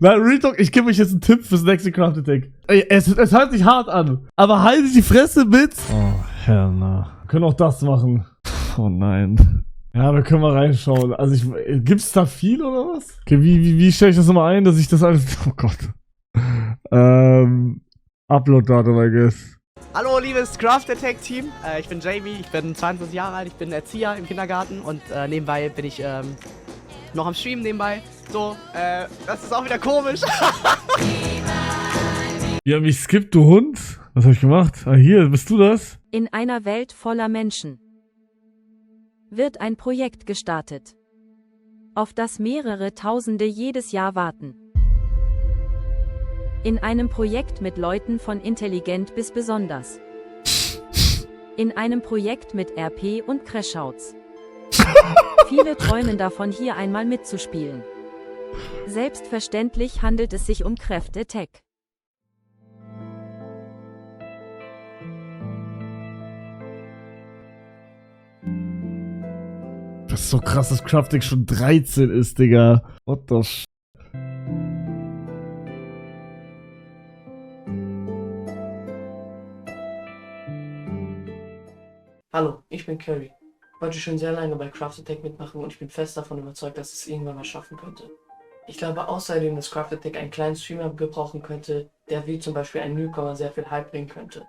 Nein, Real Talk, ich gebe euch jetzt einen Tipp fürs nächste Craft Attack. Ey, es hört sich hart an, aber haltet die Fresse mit. Oh, Herr, na. Wir können auch das machen. Oh nein. Ja, da können wir reinschauen. Also gibt's da viel oder was? Okay, wie stelle ich das nochmal ein, dass ich das alles... Oh Gott. Upload-Datum, I guess. Hallo, liebes Craft Attack Team. Ich bin Jamie, ich bin 22 Jahre alt, ich bin Erzieher im Kindergarten und nebenbei bin ich noch am Streamen nebenbei. So, das ist auch wieder komisch. Ja, mich skippt, du Hund. Was habe ich gemacht? Ah, hier, bist du das? In einer Welt voller Menschen wird ein Projekt gestartet, auf das mehrere Tausende jedes Jahr warten. In einem Projekt mit Leuten von intelligent bis besonders. In einem Projekt mit RP und Crashouts. Viele träumen davon, hier einmal mitzuspielen. Selbstverständlich handelt es sich um Craft Attack. Das ist so krass, dass Craft Attack schon 13 ist, Digga. What the f... Hallo, ich bin Curry. Ich wollte schon sehr lange bei Craft Attack mitmachen und ich bin fest davon überzeugt, dass es irgendwann mal schaffen könnte. Ich glaube außerdem, dass Craft Attack einen kleinen Streamer gebrauchen könnte, der wie zum Beispiel ein Newcomer sehr viel Hype bringen könnte.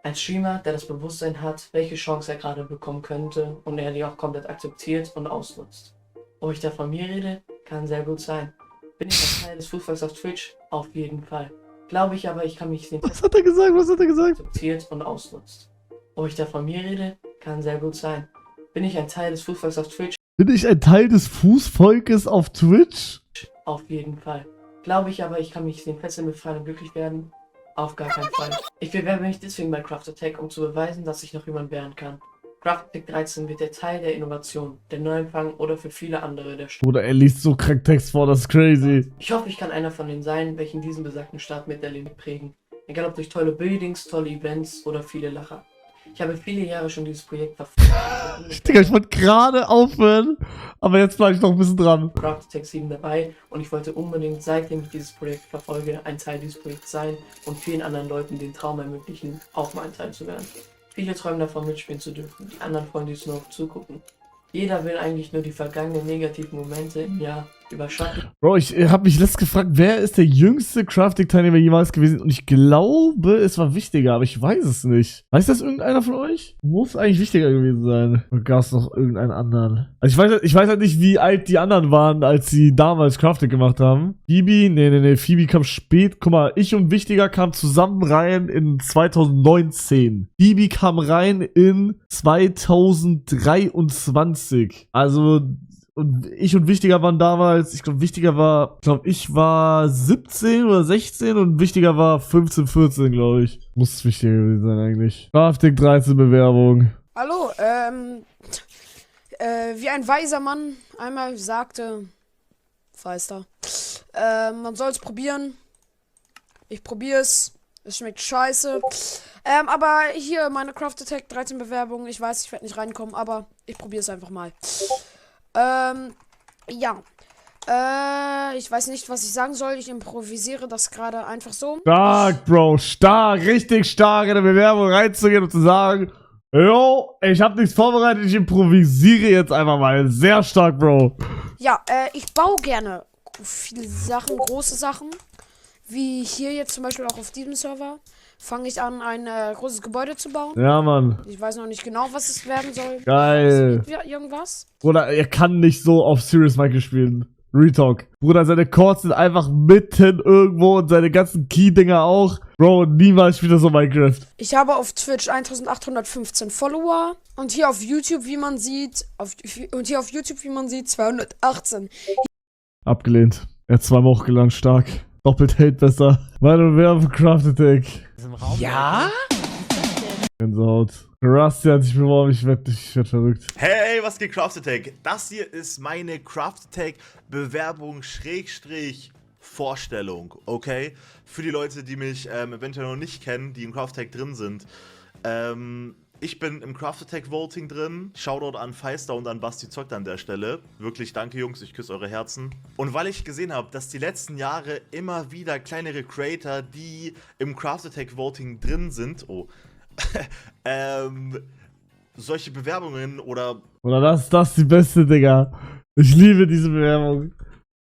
Ein Streamer, der das Bewusstsein hat, welche Chance er gerade bekommen könnte und er die auch komplett akzeptiert und ausnutzt. Ob ich da von mir rede, kann sehr gut sein. Bin ich ein Teil des Fußballs auf Twitch? Auf jeden Fall. Glaube ich aber, ich kann mich sehen. Was hat er gesagt? Was hat er gesagt? Akzeptiert und ausnutzt. Ob ich da von mir rede, kann sehr gut sein. Bin ich ein Teil des Fußvolks auf Twitch? Bin ich ein Teil des Fußvolkes auf Twitch? Auf jeden Fall. Glaube ich aber, ich kann mich den Fesseln befreien und glücklich werden? Auf gar keinen Fall. Ich bewerbe mich deswegen bei Craft Attack, um zu beweisen, dass ich noch jemand werden kann. Craft Attack 13 wird der Teil der Innovation, der Neuanfang oder für viele andere der Start. Oder er liest so krank Text vor, das ist crazy. Ich hoffe, ich kann einer von denen sein, welchen diesen besagten Start miterleben prägen. Egal ob durch tolle Buildings, tolle Events oder viele Lacher. Ich habe viele Jahre schon dieses Projekt verfolgt. Digga, ich wollte gerade aufhören, aber jetzt bleibe ich noch ein bisschen dran. Craft Attack 7 dabei und ich wollte unbedingt, seitdem ich dieses Projekt verfolge, ein Teil dieses Projekts sein und vielen anderen Leuten den Traum ermöglichen, auch mal ein Teil zu werden. Viele träumen davon, mitspielen zu dürfen, die anderen freuen sich nur auf Zugucken. Jeder will eigentlich nur die vergangenen negativen Momente im Jahr überschatten. Bro, ich habe mich letztens gefragt, wer ist der jüngste Crafting-Teilnehmer jemals gewesen? Und ich glaube, es war wichtiger, aber ich weiß es nicht. Weiß das irgendeiner von euch? Muss eigentlich wichtiger gewesen sein. Oder gab es noch irgendeinen anderen? Also ich weiß halt nicht, wie alt die anderen waren, als sie damals Crafting gemacht haben. Phoebe? Nee, Phoebe kam spät. Guck mal, ich und Wichtiger kamen zusammen rein in 2019. Phoebe kam rein in 2023. Also, und ich und Wichtiger waren damals, ich glaube, ich war 17 oder 16 und Wichtiger war 15, 14, glaube ich. Muss wichtiger gewesen sein eigentlich. Crafting 13 Bewerbung. Hallo, wie ein weiser Mann einmal sagte, Feister, man soll es probieren. Ich probier's. Es schmeckt scheiße. Aber hier meine Craft Attack 13 Bewerbungen. Ich weiß, ich werde nicht reinkommen, aber ich probiere es einfach mal. Ja. Ich weiß nicht, was ich sagen soll. Ich improvisiere das gerade einfach so. Stark, Bro. Stark. Richtig stark in der Bewerbung reinzugehen und zu sagen, yo, ich habe nichts vorbereitet. Ich improvisiere jetzt einfach mal. Sehr stark, Bro. Ja, ich baue gerne viele Sachen, große Sachen. Wie hier jetzt zum Beispiel auch auf diesem Server. Fange ich an, ein großes Gebäude zu bauen. Ja, Mann. Ich weiß noch nicht genau, was es werden soll. Geil. Irgendwas. Bruder, er kann nicht so auf Serious Michael spielen. Retalk. Bruder, seine Chords sind einfach mitten irgendwo und seine ganzen Key-Dinger auch. Bro, niemals spielt er so Minecraft. Ich habe auf Twitch 1815 Follower. Und hier auf YouTube, wie man sieht, 218. Abgelehnt. Er hat zweimal hochgeladen, stark. Doppelt Hate besser. Meine Bewerbung Craft Attack. Ja? Gänsehaut. Rusty hat sich beworben, ich werd verrückt. Hey, was geht Craft Attack? Das hier ist meine Craft Attack Bewerbung Vorstellung, okay? Für die Leute, die mich eventuell noch nicht kennen, die im Craft Attack drin sind. Ich bin im Craft Attack Voting drin. Shoutout an Feister und an Basti Zockt an der Stelle. Wirklich danke, Jungs, ich küsse eure Herzen. Und weil ich gesehen habe, dass die letzten Jahre immer wieder kleinere Creator, die im Craft Attack Voting drin sind, solche Bewerbungen oder das ist die beste, Digga. Ich liebe diese Bewerbung.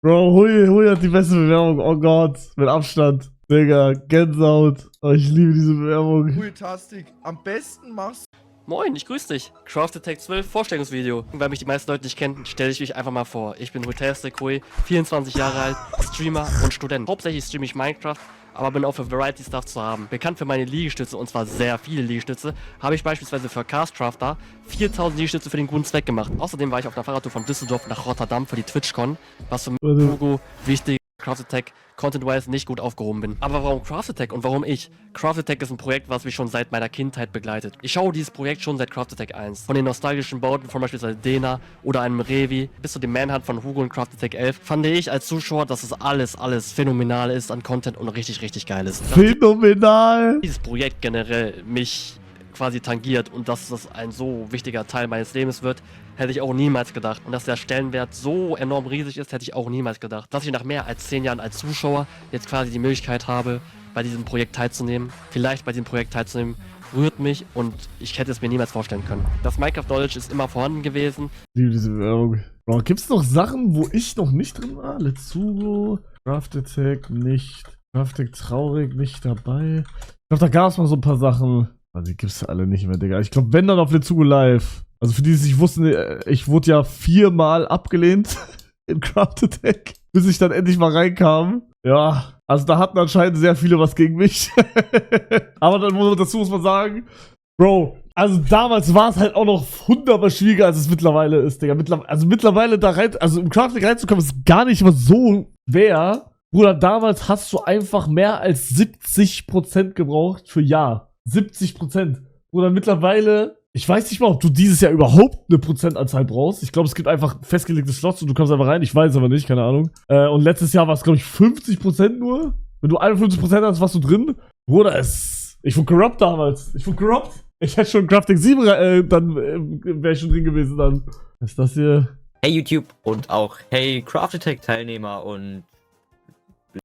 Bro, Hui hat die beste Bewerbung. Oh Gott, mit Abstand. Digga, Gänsehaut. Oh, ich liebe diese Bewerbung. Fantastic. Am besten machst Moin, ich grüße dich. Craft Attack 12 Vorstellungsvideo. Weil mich die meisten Leute nicht kennen, stelle ich mich einfach mal vor. Ich bin Fantastic Hui, 24 Jahre alt, Streamer und Student. Hauptsächlich streame ich Minecraft, aber bin auch für Variety Stuff zu haben. Bekannt für meine Liegestütze, und zwar sehr viele Liegestütze, habe ich beispielsweise für Castcrafter 4000 Liegestütze für den guten Zweck gemacht. Außerdem war ich auf einer Fahrradtour von Düsseldorf nach Rotterdam für die TwitchCon, was für Hugo wichtig Craft Attack content-wise nicht gut aufgehoben bin. Aber warum Craft Attack und warum ich? Craft Attack ist ein Projekt, was mich schon seit meiner Kindheit begleitet. Ich schaue dieses Projekt schon seit Craft Attack 1. Von den nostalgischen Bauten von beispielsweise Dena oder einem Revi bis zu dem Manhunt von Hugo und Craft Attack 11 fand ich als Zuschauer, dass es alles phänomenal ist an Content und richtig geil ist. Phänomenal! Dieses Projekt generell mich quasi tangiert und dass das ein so wichtiger Teil meines Lebens wird, hätte ich auch niemals gedacht. Und dass der Stellenwert so enorm riesig ist, hätte ich auch niemals gedacht. Dass ich nach mehr als 10 Jahren als Zuschauer jetzt quasi die Möglichkeit habe, bei diesem Projekt teilzunehmen, rührt mich und ich hätte es mir niemals vorstellen können. Das Minecraft-Knowledge ist immer vorhanden gewesen. Ich liebe diese Bewerbung. Bro, gibt's noch Sachen, wo ich noch nicht drin war? Let's-Hugo, Craft Attack nicht, Craft Attack traurig nicht dabei. Ich glaube, da gab's mal so ein paar Sachen. Also die gibt's alle nicht mehr, Digga. Ich glaube, wenn dann auf Let's-Hugo Live. Also für die, die es nicht wussten, ich wurde ja 4-mal abgelehnt in Craft Attack, bis ich dann endlich mal reinkam. Ja, also da hatten anscheinend sehr viele was gegen mich. Aber dann dazu muss man sagen, Bro, also damals war es halt auch noch 100-mal schwieriger, als es mittlerweile ist, Digga. Mittlerweile da rein, also im Craft Attack reinzukommen, ist gar nicht mal so schwer. Bruder, damals hast du einfach mehr als 70% gebraucht für Ja. 70%. Oder mittlerweile, ich weiß nicht mal, ob du dieses Jahr überhaupt eine Prozentanzahl brauchst. Ich glaube, es gibt einfach festgelegte Slots und du kommst einfach rein. Ich weiß aber nicht, keine Ahnung. Und letztes Jahr war es, glaube ich, 50% nur. Wenn du 51% hast, warst du drin. Bruder, ich wurde corrupt damals. Ich hätte schon Crafting 7, dann wäre ich schon drin gewesen dann. Was ist das hier? Hey YouTube und auch hey Craft Attack Teilnehmer und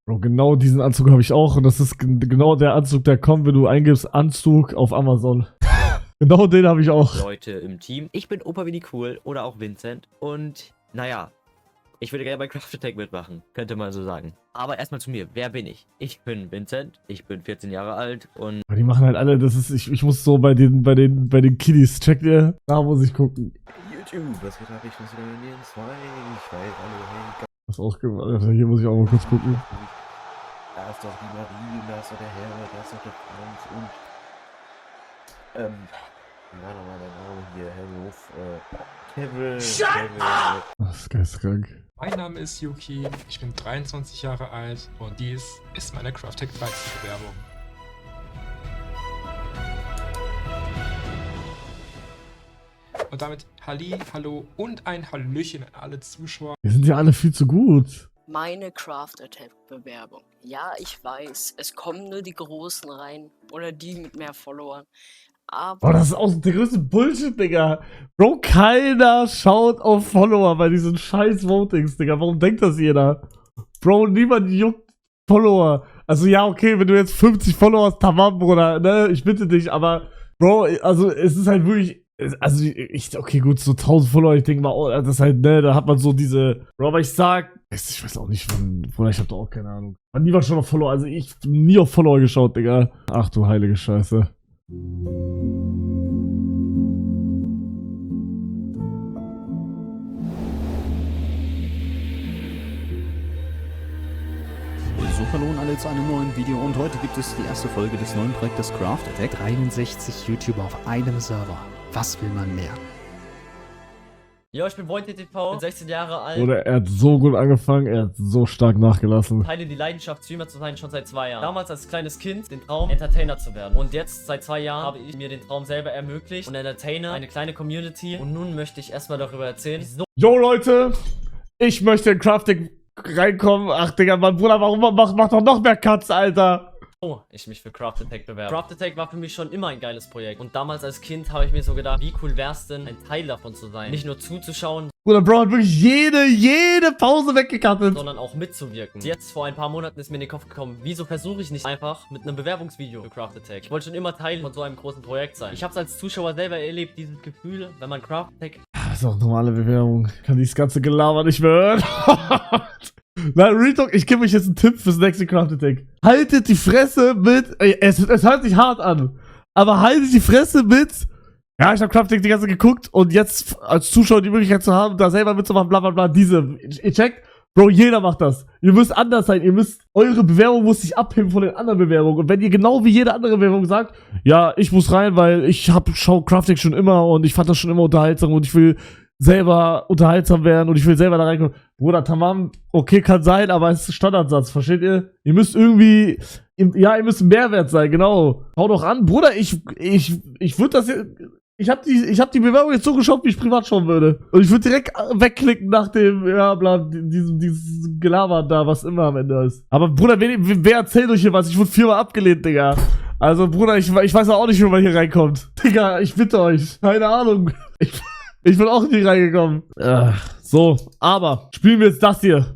Bro, genau diesen Anzug habe ich auch und das ist genau der Anzug, der kommt, wenn du eingibst Anzug auf Amazon. Genau den habe ich auch. Leute im Team. Ich bin Opa Willi Cool oder auch Vincent und naja, ich würde gerne bei Craft Attack mitmachen, könnte man so sagen. Aber erstmal zu mir, wer bin ich? Ich bin Vincent, ich bin 14 Jahre alt und... Aber die machen halt alle, das ist, ich muss so bei den Kiddies, checkt ihr? Da muss ich gucken. YouTube, was geht ab? Ich muss wieder in den 2, ich weiß, hallo, Das auch gemacht. Also hier muss ich auch mal kurz gucken. Da ist doch die Marie, da ist doch der Herbert, da ist doch der Franz und wie war nochmal der Name hier? Kevin. Das ist geisteskrank. Mein Name ist Yuki, ich bin 23 Jahre alt und dies ist meine Craft Attack 13 Bewerbung. Und damit Halli, Hallo und ein Hallöchen an alle Zuschauer. Wir sind ja alle viel zu gut. Meine Craft Attack Bewerbung. Ja, ich weiß, es kommen nur die Großen rein oder die mit mehr Followern. Aber Boah, das ist auch der größte Bullshit, Digga. Bro, keiner schaut auf Follower bei diesen scheiß Votings, Digga. Warum denkt das jeder? Bro, niemand juckt Follower. Also ja, okay, wenn du jetzt 50 Follower hast, tamam, Bruder, ne, ich bitte dich, aber Bro, also es ist halt wirklich, also okay, gut, so 1000 Follower, ich denke mal, oh, das ist halt, ne, da hat man so diese, Bro, aber ich sag, ich weiß auch nicht, wann, Bruder, ich hab da auch keine Ahnung. Wann niemand schon auf Follower, also ich hab nie auf Follower geschaut, Digga. Ach du heilige Scheiße. So, hallo und alle zu einem neuen Video und heute gibt es die erste Folge des neuen Projektes Craft Attack. 63 YouTuber auf einem Server. Was will man mehr? Ja, ich bin VoidTTV, bin 16 Jahre alt. Oder er hat so gut angefangen, er hat so stark nachgelassen. Teile die Leidenschaft, Streamer zu sein, schon seit 2 Jahren. Damals als kleines Kind den Traum, Entertainer zu werden. Und jetzt, seit 2 Jahren, habe ich mir den Traum selber ermöglicht und Entertainer, eine kleine Community. Und nun möchte ich erstmal darüber erzählen, wieso... Yo, Leute! Ich möchte in Crafting reinkommen. Ach, Digga, Mann, Bruder, warum mach doch noch mehr Cuts, Alter? ich mich für Craft Attack bewerbe. Craft Attack war für mich schon immer ein geiles Projekt. Und damals als Kind habe ich mir so gedacht, wie cool wär's denn, ein Teil davon zu sein. Nicht nur zuzuschauen, Bruder, Bro hat wirklich jede Pause weggekattet. sondern auch mitzuwirken. Jetzt vor ein paar Monaten ist mir in den Kopf gekommen, wieso versuche ich nicht einfach mit einem Bewerbungsvideo für Craft Attack? Ich wollte schon immer Teil von so einem großen Projekt sein. Ich habe es als Zuschauer selber erlebt, dieses Gefühl, wenn man Craft Attack... Das ist auch normale Bewerbung. Ich kann dieses ganze Gelaber nicht mehr hören. Nein, Real Talk, ich gebe euch jetzt einen Tipp fürs nächste Craft Attack. Haltet die Fresse mit... Es hört sich hart an. Aber haltet die Fresse mit... Ja, ich habe Craft Attack die ganze Zeit geguckt und jetzt als Zuschauer die Möglichkeit zu haben, da selber mitzumachen, bla bla bla, ihr checkt, Bro, jeder macht das. Ihr müsst anders sein, eure Bewerbung muss sich abheben von den anderen Bewerbungen. Und wenn ihr genau wie jede andere Bewerbung sagt, ja, ich muss rein, weil ich schau Craft Attack schon immer und ich fand das schon immer unterhaltsam und ich will selber unterhaltsam werden und ich will selber da reinkommen. Bruder, tamam, okay, kann sein, aber es ist ein Standardsatz, versteht ihr? Ihr müsst irgendwie, ihr müsst ein Mehrwert sein, genau. Hau doch an, Bruder, ich würde das jetzt... Ich hab die Bewerbung jetzt so geschaut, wie ich privat schauen würde. Und ich würde direkt wegklicken nach dem, ja, bla, dieses Gelaber da, was immer am Ende ist. Aber Bruder, wer erzählt euch hier was? Ich wurde 4-mal abgelehnt, Digga. Also, Bruder, ich weiß auch nicht, wie man hier reinkommt. Digga, ich bitte euch. Keine Ahnung. Ich bin auch nicht reingekommen. So, aber spielen wir jetzt das hier.